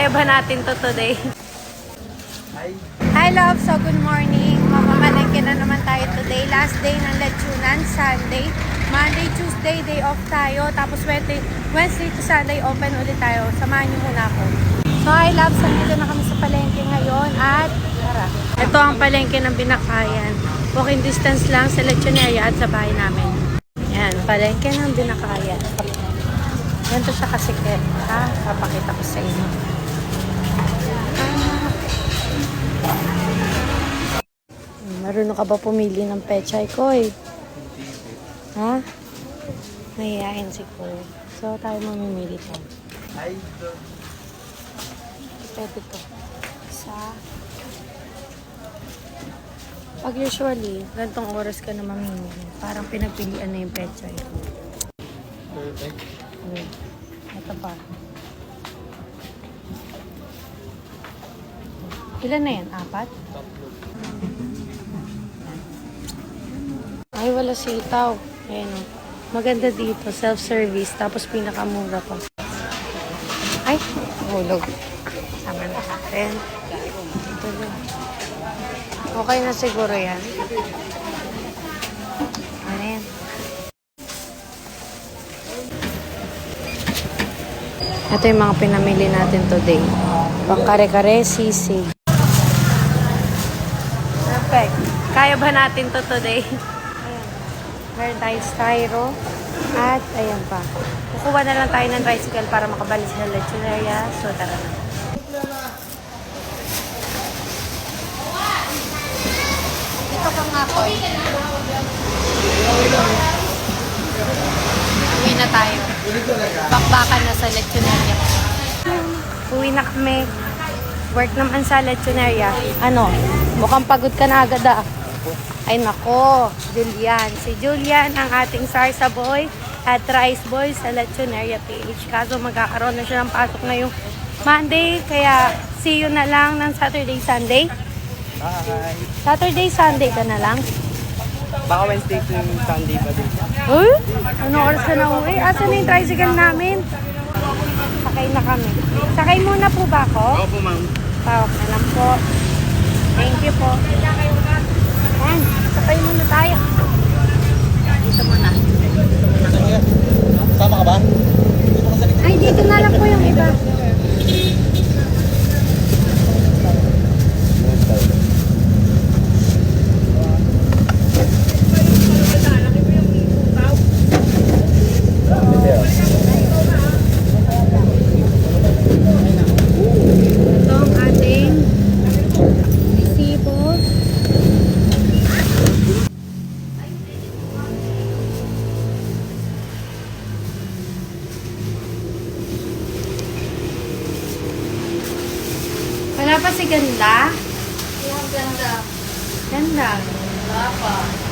Kaya ba natin to today? Hi love, so good morning. Mamamalengke na naman tayo today. Last day ng lechonan, Sunday. Monday, Tuesday, day off tayo. Tapos Wednesday to Sunday, open ulit tayo. Samahan niyo muna ako. So hi love, nandito na kami sa palengke ngayon. At tara, ito ang palengke ng Binakayan. Walking distance lang sa lechoneria at sa bahay namin. Yan, palengke ng Binakayan. Ganito siya kasikip. Ha? Papakita ko sa inyo. Marunong ka ba pumili ng pechay ko eh? Ha? Mahihayin siguro. So, tayo mamimili to. Pwede to. Isa. Pag usually, gantong oras ka na mamimili. Parang pinagpilian na yung pechay. Perfect. Okay. Ito pa. Ilan na yan? 4? Ay, wala sitaw. Ayan o. Maganda dito. Self-service. Tapos pinakamura pa. Ay, hulog. Sama na natin. Ito lang. Okay na siguro yan. Ano yan? Ito yung mga pinamili natin today. Pangkare-kare, sisig. Perfect. Kaya ba natin to today? Meron tayong styro. At ayan pa. Kukuha na lang tayo ng tricycle para makabalik sa lechoneria. So tara na. Ito ka nga po. Uwi na tayo. Bakbakan na sa lechoneria. Uwi na kami. Work naman sa lechoneria. Ano? Mukhang pagod ka na agad ah. Ay nako, Julian. Si Julian ang ating Sarsa boy at Rice boy sa Lechoneria PH. Kaso magkakaroon na siya ng pasok ngayong Monday. Kaya see you na lang ng Saturday, Sunday. Bye! Saturday, Sunday ka na lang. Baka Wednesday to Sunday pa din. Uy, ano oras ka na uwi? Asan na yung tricycle namin? Sakay na kami. Sakay muna po ba ako? Opo, ma'am. Tawag na lang po. Thank you po. Ayan, sakay muna tayo. Dito muna. Sama ka ba? Ay, dito na lang po yung iba. Ito ang ating resibo. Wala pa si Ganda? Yung ganda. Ganda. Wala pa.